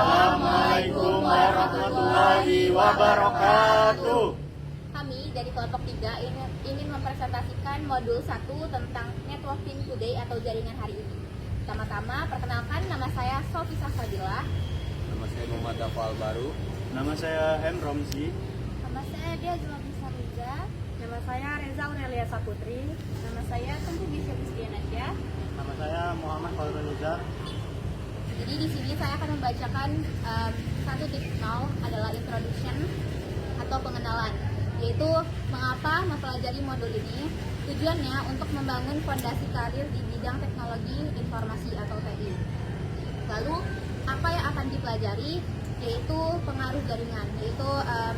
Assalamualaikum warahmatullahi wabarakatuh. Kami dari kelompok 3 ingin mempresentasikan modul 1 tentang networking today atau jaringan hari ini. Pertama-tama, perkenalkan, nama saya Sofi Safadila. Nama saya Muhammad Dafal Baru. Nama saya M. Romzi. Nama saya Dia Zulabisa Riza. Nama saya Reza Aurelia Saputri. Nama saya Tengku Gisya Musdianasyah. Nama saya Muhammad Falroniza. Jadi di sini saya akan membacakan 1.0 adalah introduction atau pengenalan, yaitu mengapa mempelajari modul ini. Tujuannya untuk membangun fondasi karir di bidang teknologi informasi atau TI. Lalu apa yang akan dipelajari, yaitu pengaruh jaringan, yaitu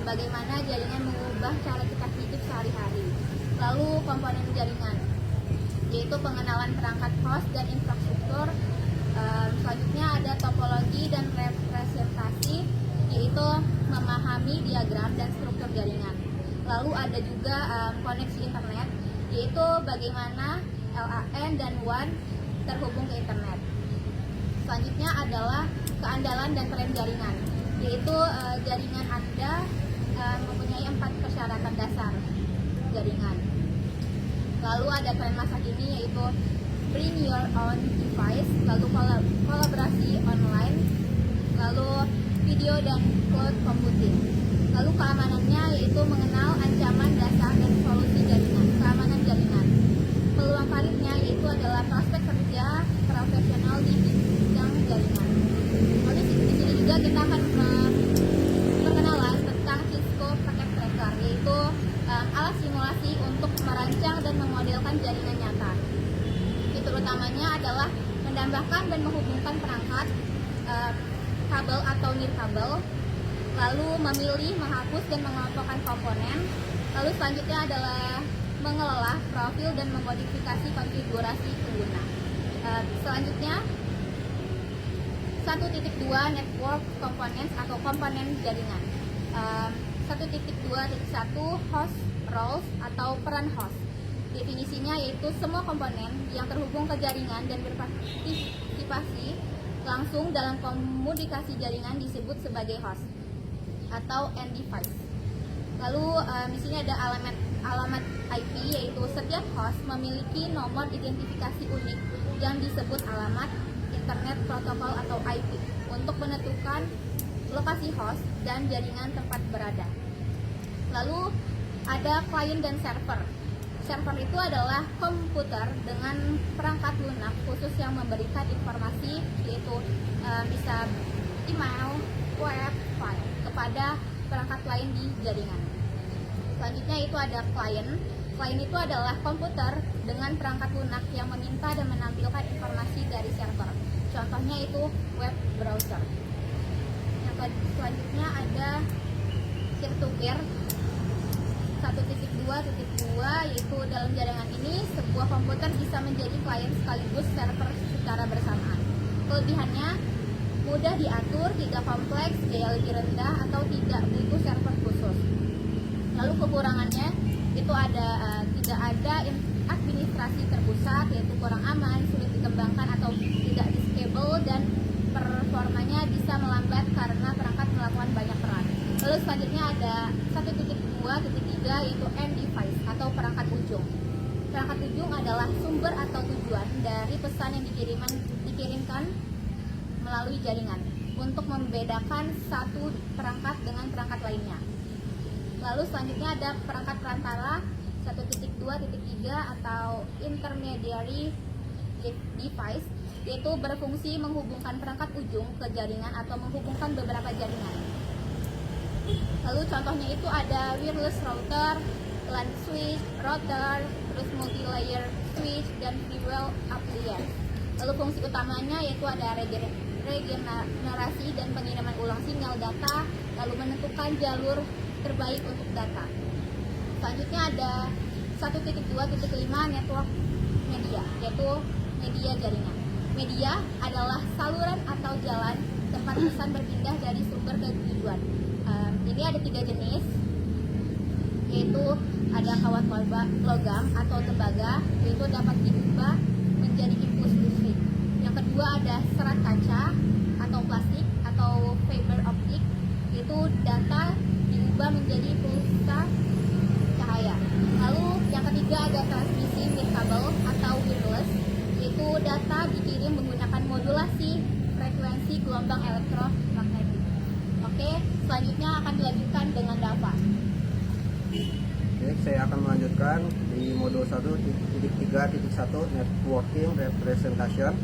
bagaimana jaringan mengubah cara kita hidup sehari-hari. Lalu komponen jaringan, yaitu pengenalan perangkat host dan infrastruktur. Selanjutnya ada topologi dan representasi, yaitu memahami diagram dan struktur jaringan. Lalu ada juga koneksi internet, yaitu bagaimana LAN dan WAN terhubung ke internet. Selanjutnya adalah keandalan dan tren jaringan, yaitu jaringan Anda mempunyai 4 persyaratan dasar jaringan. Lalu ada tren masa kini, yaitu bring your own device, lalu kolaborasi online, lalu video dan cloud computing. Lalu keamanannya, yaitu mengenal ancaman dasar dan solusi jaringan, keamanan jaringan. Peluang karirnya, yaitu adalah prospek kerja profesional di bidang jaringan. Lalu di sini juga kita akan perkenalan tentang Cisco Packet Tracker, yaitu alat simulasi untuk merancang dan memodelkan jaringan nyata. Fitur utamanya adalah menambahkan dan menghubungkan perangkat, kabel atau nirkabel, lalu memilih, menghapus dan mengelompokkan komponen. Lalu selanjutnya adalah mengelola profil dan memodifikasi konfigurasi pengguna. Selanjutnya 1.2 network components atau komponen jaringan. 1.2.1 host roles atau peran host. Definisinya yaitu semua komponen yang terhubung ke jaringan dan berpartisipasi langsung dalam komunikasi jaringan disebut sebagai host atau end device. Lalu di sini ada alamat IP, yaitu setiap host memiliki nomor identifikasi unik yang disebut alamat Internet Protocol atau IP untuk menentukan lokasi host dan jaringan tempat berada. Lalu ada klien dan server. Server itu adalah komputer dengan perangkat lunak khusus yang memberikan informasi, yaitu bisa email, web, file kepada perangkat lain di jaringan. Selanjutnya itu ada klien. Klien itu adalah komputer dengan perangkat lunak yang meminta dan menampilkan informasi dari server. Contohnya itu web browser. Yang selanjutnya ada peer-to-peer 1.2.2, yaitu dalam jaringan ini sebuah komputer bisa menjadi klien sekaligus server secara bersamaan. Kelebihannya mudah diatur, tidak kompleks, biaya lebih rendah, atau tidak butuh server khusus. Lalu kekurangannya itu tidak ada administrasi terpusat, yaitu kurang aman, sulit dikembangkan atau tidak diskable, dan performanya bisa melambat karena perangkat melakukan banyak peran. Lalu selanjutnya ada 1.2.3, yaitu end device atau perangkat ujung. Perangkat ujung adalah sumber atau tujuan dari pesan yang dikirimkan melalui jaringan untuk membedakan satu perangkat dengan perangkat lainnya. Lalu selanjutnya ada perangkat perantara 1.2.3 atau intermediary device, yaitu berfungsi menghubungkan perangkat ujung ke jaringan atau menghubungkan beberapa jaringan. Lalu contohnya itu ada wireless router, LAN switch, router, terus multi-layer switch, dan firewall appliance. Lalu fungsi utamanya yaitu ada regenerasi dan pengiriman ulang sinyal data, lalu menentukan jalur terbaik untuk data. Selanjutnya ada 1.2.5 network media, yaitu media jaringan. Media adalah saluran atau jalan tempat pesan berpindah dari sumber ke tujuan. Ini ada 3 jenis, yaitu ada kawat logam atau tembaga, yaitu dapat diubah menjadi impuls listrik. Yang kedua ada serat kaca atau plastik atau yaitu data diubah menjadi pulsa cahaya. Lalu yang ketiga ada transmisi with kabel atau wireless, yaitu data dikirim menggunakan modulasi frekuensi gelombang elektromagnetik. Oke, selanjutnya akan dilanjutkan dengan Dava. Oke, saya akan melanjutkan di modul 1.3.1 Networking Representation.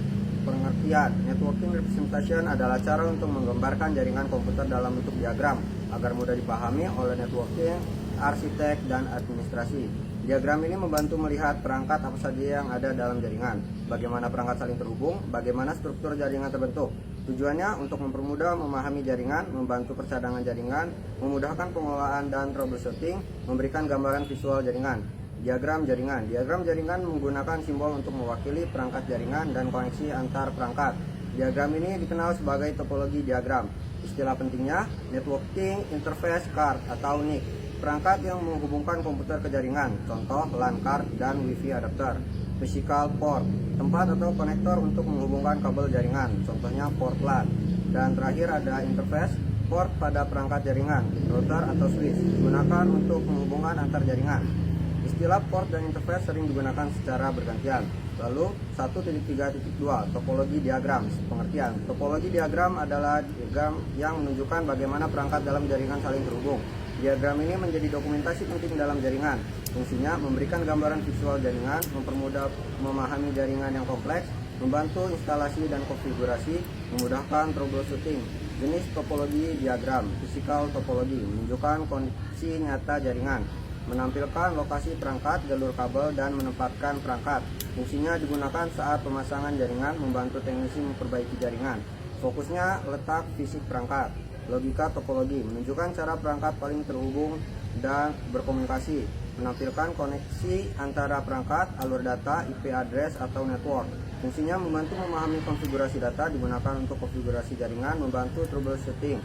Pengertian Networking Representation adalah cara untuk menggambarkan jaringan komputer dalam bentuk diagram agar mudah dipahami oleh networking, arsitek, dan administrasi. Diagram ini membantu melihat perangkat apa saja yang ada dalam jaringan, bagaimana perangkat saling terhubung, bagaimana struktur jaringan terbentuk. Tujuannya untuk mempermudah memahami jaringan, membantu percadangan jaringan, memudahkan pengelolaan dan troubleshooting, memberikan gambaran visual jaringan. Diagram jaringan. Diagram jaringan menggunakan simbol untuk mewakili perangkat jaringan dan koneksi antar perangkat. Diagram ini dikenal sebagai topologi diagram. Istilah pentingnya, networking interface card atau NIC, perangkat yang menghubungkan komputer ke jaringan, contoh LAN card dan Wi-Fi adapter. Physical port, tempat atau konektor untuk menghubungkan kabel jaringan, contohnya port LAN. Dan terakhir ada interface, port pada perangkat jaringan, router atau switch, digunakan untuk penghubungan antar jaringan. Istilah port dan interface sering digunakan secara bergantian. Lalu 1.3.2 Topologi diagram. Pengertian topologi diagram adalah diagram yang menunjukkan bagaimana perangkat dalam jaringan saling terhubung. Diagram ini menjadi dokumentasi penting dalam jaringan. Fungsinya memberikan gambaran visual jaringan, mempermudah memahami jaringan yang kompleks, membantu instalasi dan konfigurasi, memudahkan troubleshooting. Jenis topologi diagram. Physical topologi menunjukkan kondisi nyata jaringan, menampilkan lokasi perangkat, jalur kabel, dan menempatkan perangkat. Fungsinya digunakan saat pemasangan jaringan, membantu teknisi memperbaiki jaringan. Fokusnya letak fisik perangkat. Logika topologi menunjukkan cara perangkat paling terhubung dan berkomunikasi, menampilkan koneksi antara perangkat, alur data, IP address, atau network. Fungsinya membantu memahami konfigurasi data, digunakan untuk konfigurasi jaringan, membantu troubleshooting.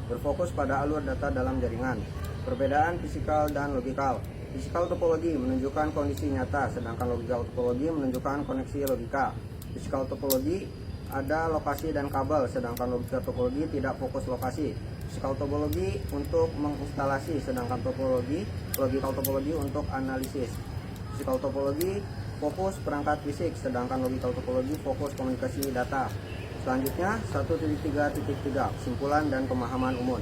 Berfokus pada alur data dalam jaringan. Perbedaan fisikal dan logikal. Fisikal topologi menunjukkan kondisi nyata, sedangkan logikal topologi menunjukkan koneksi logika. Fisikal topologi ada lokasi dan kabel, sedangkan logikal topologi tidak fokus lokasi. Fisikal topologi untuk menginstalasi, sedangkan logikal topologi untuk analisis. Fisikal topologi fokus perangkat fisik, sedangkan logikal topologi fokus komunikasi data. Selanjutnya 1.3.3 Kesimpulan dan pemahaman umum.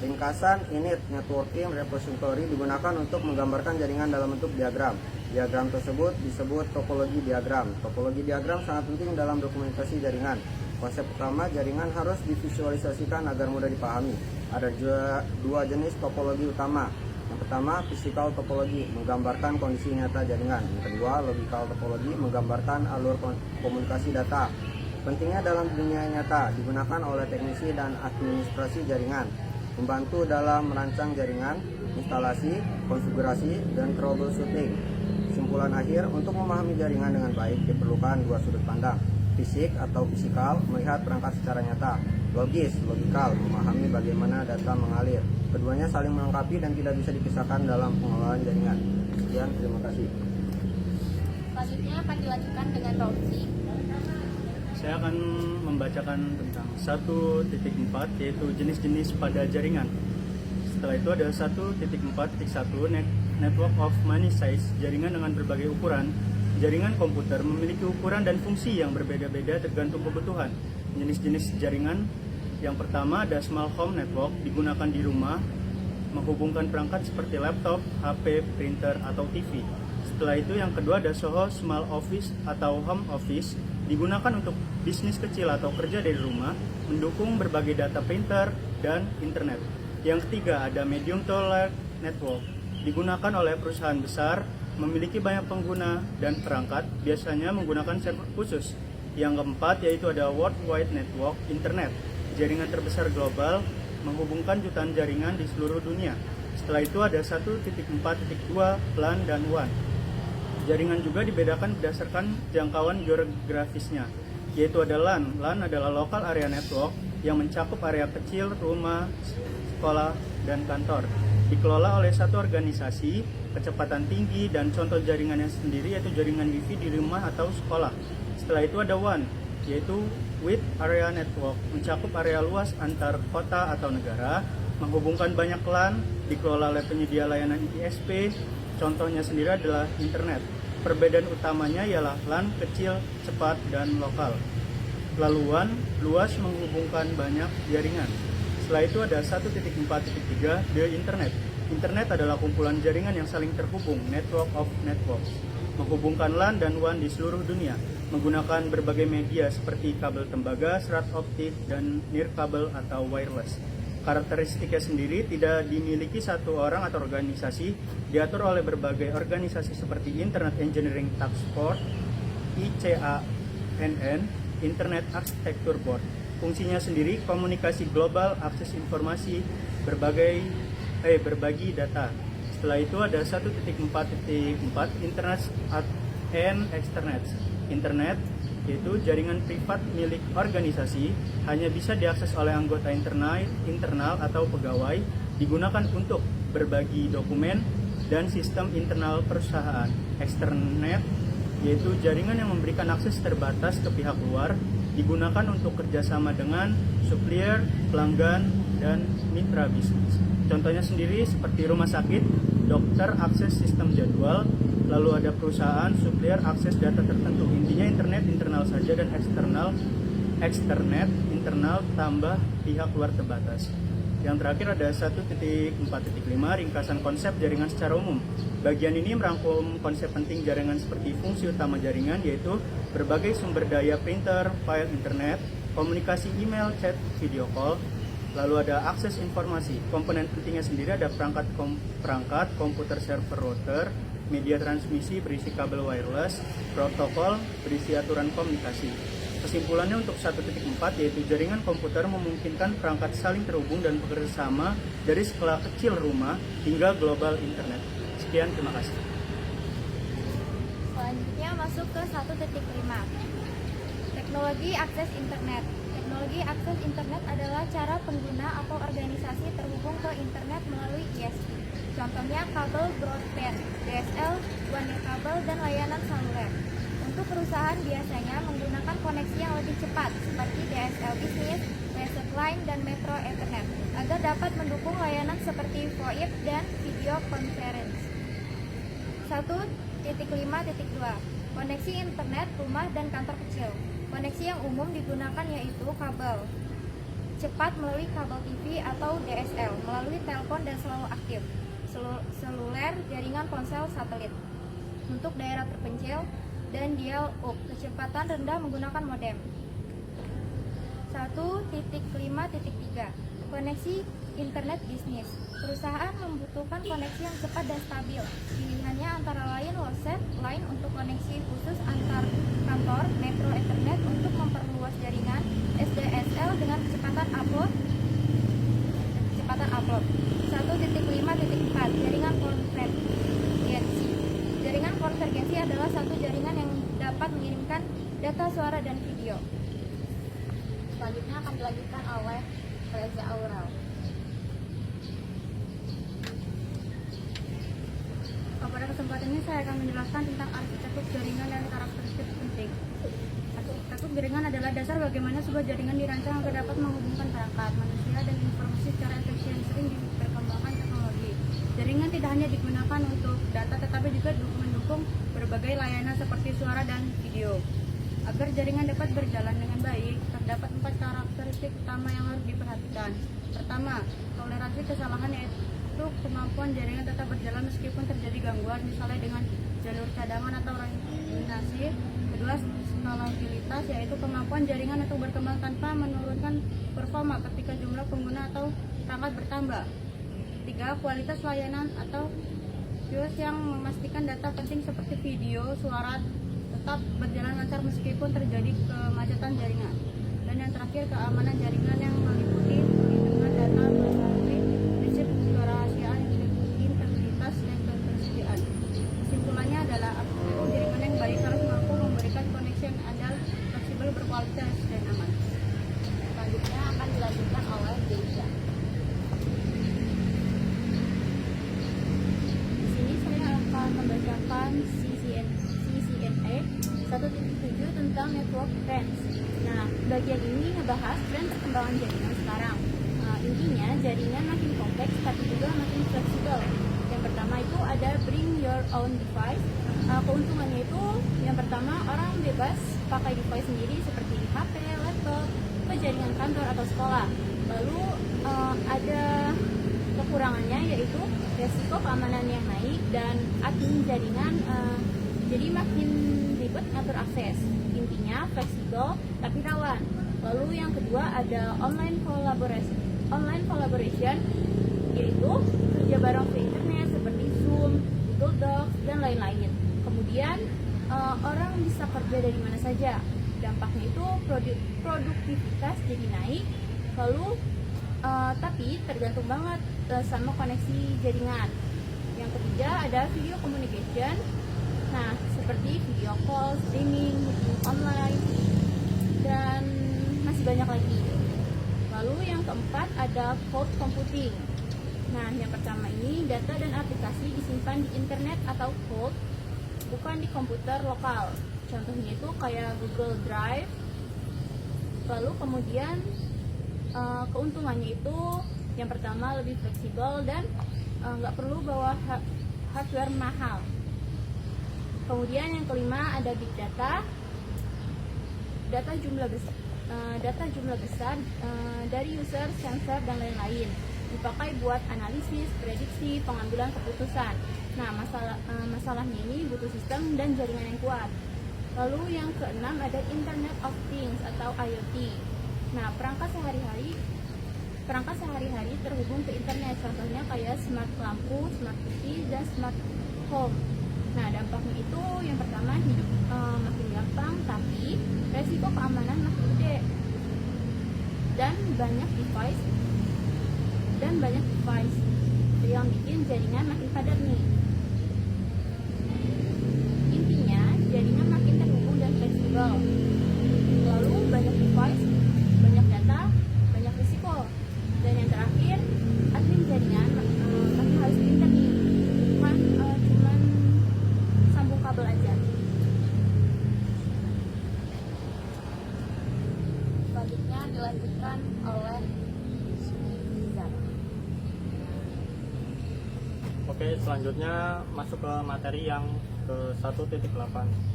Ringkasan init networking repository digunakan untuk menggambarkan jaringan dalam bentuk diagram. Diagram tersebut disebut topologi diagram. Topologi diagram sangat penting dalam dokumentasi jaringan. Konsep pertama, jaringan harus divisualisasikan agar mudah dipahami. Ada dua jenis topologi utama. Yang pertama, physical topologi, menggambarkan kondisi nyata jaringan. Yang kedua, logical topologi, menggambarkan alur komunikasi data. Pentingnya dalam dunia nyata, digunakan oleh teknisi dan administrasi jaringan, membantu dalam merancang jaringan, instalasi, konfigurasi, dan troubleshooting. Kesimpulan akhir, untuk memahami jaringan dengan baik diperlukan dua sudut pandang. Fisik atau fisikal, melihat perangkat secara nyata. Logis, logikal, memahami bagaimana data mengalir. Keduanya saling melengkapi dan tidak bisa dipisahkan dalam pengelolaan jaringan. Sekian, terima kasih. Selanjutnya akan dilanjutkan dengan Romzi. Saya akan membacakan tentang 1.4 yaitu jenis-jenis pada jaringan. Setelah itu ada 1.4.1 Network of Many Size, jaringan dengan berbagai ukuran. Jaringan komputer memiliki ukuran dan fungsi yang berbeda-beda tergantung kebutuhan. Jenis-jenis jaringan yang pertama ada Small Home Network, digunakan di rumah, menghubungkan perangkat seperti laptop, HP, printer, atau TV. Setelah itu yang kedua ada Soho Small Office atau Home Office, digunakan untuk bisnis kecil atau kerja dari rumah, mendukung berbagai data printer dan internet. Yang ketiga ada Medium Tower Network, digunakan oleh perusahaan besar, memiliki banyak pengguna dan perangkat, biasanya menggunakan server khusus. Yang keempat yaitu ada World Wide Network Internet, jaringan terbesar global, menghubungkan jutaan jaringan di seluruh dunia. Setelah itu ada 1.4.2 LAN dan WAN. Jaringan juga dibedakan berdasarkan jangkauan geografisnya, yaitu ada LAN. LAN adalah Local Area Network yang mencakup area kecil, rumah, sekolah, dan kantor. Dikelola oleh satu organisasi, kecepatan tinggi, dan contoh jaringannya sendiri yaitu jaringan Wi-Fi di rumah atau sekolah. Setelah itu ada WAN, yaitu Width Area Network mencakup area luas antar kota atau negara, menghubungkan banyak LAN, dikelola oleh penyedia layanan ISP. Contohnya sendiri adalah internet. Perbedaan utamanya ialah LAN kecil, cepat, dan lokal. Lalu WAN luas menghubungkan banyak jaringan. Setelah itu ada 1.4.3 The Internet. Internet adalah kumpulan jaringan yang saling terhubung, network of networks, menghubungkan LAN dan WAN di seluruh dunia, menggunakan berbagai media seperti kabel tembaga, serat optik, dan nirkabel atau wireless. Karakteristiknya sendiri tidak dimiliki satu orang atau organisasi, diatur oleh berbagai organisasi seperti Internet Engineering Task Force, ICANN, Internet Architecture Board. Fungsinya sendiri komunikasi global, akses informasi, berbagi data. Setelah itu ada 1.4.4 Internet and Externet. Internet yaitu jaringan privat milik organisasi, hanya bisa diakses oleh anggota internal atau pegawai, digunakan untuk berbagi dokumen dan sistem internal perusahaan. Externet yaitu jaringan yang memberikan akses terbatas ke pihak luar, digunakan untuk kerjasama dengan supplier, pelanggan, dan mitra bisnis. Contohnya sendiri seperti rumah sakit, dokter akses sistem jadwal, lalu ada perusahaan, supplier akses data tertentu. Intinya internet internal saja dan externet internal tambah pihak luar terbatas. Yang terakhir ada 1.4.5 ringkasan konsep jaringan secara umum. Bagian ini merangkum konsep penting jaringan seperti fungsi utama jaringan, yaitu berbagai sumber daya printer, file internet, komunikasi email, chat, video call. Lalu ada akses informasi. Komponen pentingnya sendiri ada perangkat komputer server router, media transmisi berisi kabel wireless, protokol berisi aturan komunikasi. Kesimpulannya untuk 1.4 yaitu jaringan komputer memungkinkan perangkat saling terhubung dan bekerja sama dari skala kecil rumah hingga global internet. Sekian, terima kasih. Selanjutnya masuk ke 1.5. Teknologi akses internet. Teknologi akses internet adalah cara pengguna atau organisasi terhubung ke internet melalui ISP. Contohnya kabel broadband, DSL, one kabel, dan layanan seluler. Untuk perusahaan biasanya menggunakan koneksi yang lebih cepat seperti DSL Business, Reset Line, dan Metro Ethernet agar dapat mendukung layanan seperti VoIP dan video conference. 1.5.2 Koneksi internet rumah dan kantor kecil. Koneksi yang umum digunakan yaitu kabel cepat melalui kabel TV atau DSL, melalui telepon dan selalu aktif, seluler, jaringan ponsel satelit. Untuk daerah terpencil dan dial-up, kecepatan rendah menggunakan modem. 1.5.3 Koneksi internet bisnis. Perusahaan membutuhkan koneksi yang cepat dan stabil. Pilihannya antara lain Loset Line untuk koneksi khusus antar kantor, Metro Ethernet untuk memperluas jaringan, SDSL dengan kecepatan upload. 1.5.4 Jaringan konvergensi. Jaringan konvergensi adalah satu jaringan yang dapat mengirimkan data suara dan video. Selanjutnya akan dilanjutkan oleh Reza Aurel. Pada kesempatan ini saya akan menjelaskan tentang arsitektur jaringan dan karakteristik penting. Arsitektur jaringan adalah dasar bagaimana sebuah jaringan dirancang agar dapat menghubungkan perangkat, manusia, dan informasi secara efisien. Sering diperkembangkan teknologi. Jaringan tidak hanya digunakan untuk data, tetapi juga mendukung berbagai layanan seperti suara dan video. Agar jaringan dapat berjalan dengan baik, terdapat 4 karakteristik utama yang harus diperhatikan. Pertama, toleransi kesalahan, yaitu kemampuan jaringan tetap berjalan meskipun terjadi gangguan, misalnya dengan jalur cadangan atau rangginasi. Kedua, skalabilitas, yaitu kemampuan jaringan untuk berkembang tanpa menurunkan performa ketika jumlah pengguna atau perangkat bertambah. Tiga, kualitas layanan atau QoS yang memastikan data penting seperti video, suara tetap berjalan lancar meskipun terjadi kemacetan jaringan. Dan yang terakhir, keamanan jaringan yang meliputi perlindungan data melalui prinsip kerahasiaan, integritas, dan ketersediaan. Kesimpulannya adalah arsitektur jaringan yang baik harus mampu memberikan koneksi yang andal, fleksibel, berkualitas, dan aman. Selanjutnya akan dilanjutkan oleh Deisha. Di sini saya akan membacakan CCNA 1.7 tentang network trends. Nah, bagian ini ngebahas tren perkembangan jaringan sekarang. Intinya jaringan makin kompleks tapi juga makin fleksibel. Yang pertama itu ada bring your own device. Keuntungannya itu yang pertama orang bebas pakai device sendiri seperti HP, laptop, ke jaringan kantor atau sekolah. Lalu ada kekurangannya yaitu resiko keamanan yang naik dan admin jaringan jadi makin ribet ngatur akses. Intinya fleksibel tapi rawan. Lalu yang kedua ada online collaboration yaitu kerja bareng ke internet seperti Zoom, Google Docs dan lain-lain. Kemudian orang bisa kerja dari mana saja. Dampaknya itu produktivitas jadi naik. Lalu tapi tergantung banget sama koneksi jaringan. Yang ketiga ada video communication. Nah, seperti video call, streaming, meeting online, dan masih banyak lagi. Lalu yang keempat ada cloud computing. Nah, yang pertama ini data dan aplikasi disimpan di internet atau cloud, bukan di komputer lokal. Contohnya itu kayak Google Drive. Lalu kemudian keuntungannya itu yang pertama lebih fleksibel dan nggak perlu bawa hardware mahal. Kemudian yang kelima ada big data, data jumlah besar dari user, sensor dan lain-lain dipakai buat analisis, prediksi, pengambilan keputusan. Nah, masalahnya ini butuh sistem dan jaringan yang kuat. Lalu yang keenam ada Internet of Things atau IoT. Nah, perangkat sehari-hari terhubung ke internet, contohnya kayak smart lampu, smart TV, dan smart home. Nah, dampaknya itu yang pertama hidup makin gampang, tapi resiko keamanan makin gede dan banyak device yang bikin jaringan makin padat nih. Intinya jaringan makin terhubung dan fleksibel. Lalu banyak device, banyak data, banyak risiko. Dan yang terakhir, admin jaringan makin harus pintar nih. Cuman sambung kabel aja. Selanjutnya dilanjutkan oleh Zizan. Oke, selanjutnya masuk ke materi yang ke 1.8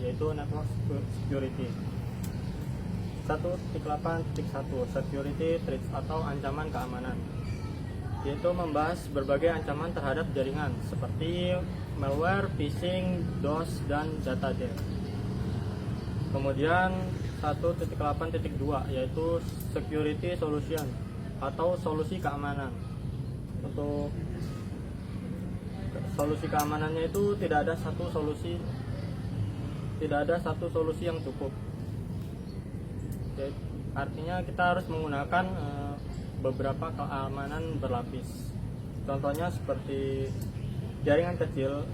yaitu network security. 1.8.1 security threats atau ancaman keamanan, yaitu membahas berbagai ancaman terhadap jaringan seperti malware, phishing, DOS, dan data theft. Kemudian 1.8.2 yaitu security solution atau solusi keamanan. Untuk solusi keamanannya itu tidak ada satu solusi yang cukup. Artinya kita harus menggunakan beberapa keamanan berlapis. Contohnya seperti jaringan kecil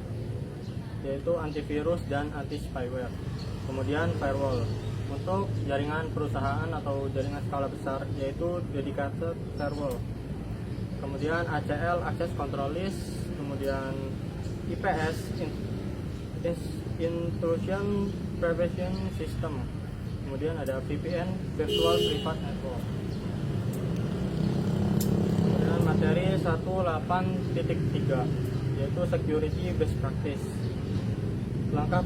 yaitu antivirus dan anti spyware. Kemudian firewall untuk jaringan perusahaan atau jaringan skala besar yaitu dedicated firewall. Kemudian ACL access control list, kemudian IPS intrusion prevention system. Kemudian ada VPN, virtual private network. Kemudian materi 18.3 yaitu security best practice. Langkah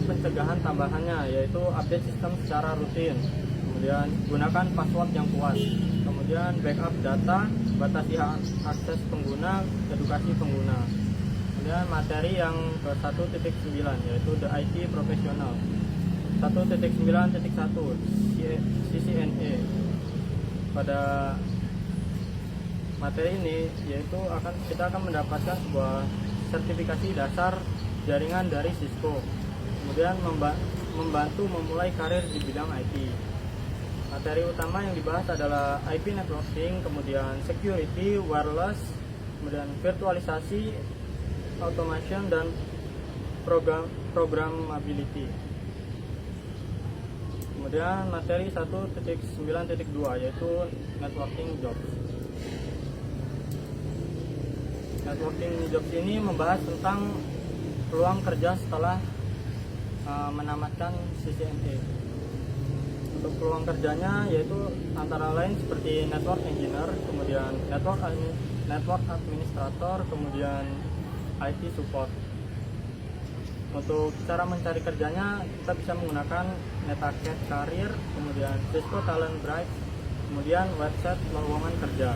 pencegahan tambahannya yaitu update sistem secara rutin. Kemudian gunakan password yang kuat. Kemudian backup data, batasi akses pengguna, edukasi pengguna. Kemudian materi yang ke 1.9 yaitu the IT professional. 1.9.1 CCNA. Pada materi ini yaitu kita akan mendapatkan sebuah sertifikasi dasar jaringan dari Cisco. Kemudian membantu memulai karir di bidang IT. Materi utama yang dibahas adalah IP networking, kemudian security, wireless, kemudian virtualisasi, automation, dan programmability. Kemudian materi 1.9.2 yaitu networking jobs. Networking jobs ini membahas tentang peluang kerja setelah menamatkan CCNA. Untuk peluang kerjanya yaitu antara lain seperti network engineer, kemudian network administrator, kemudian IT support. Untuk cara mencari kerjanya kita bisa menggunakan Netacad Career, kemudian Cisco Talent Bright, kemudian website lowongan kerja.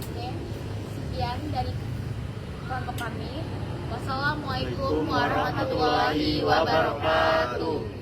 Oke, sekian dari kelompok kami. Wassalamualaikum warahmatullahi wabarakatuh.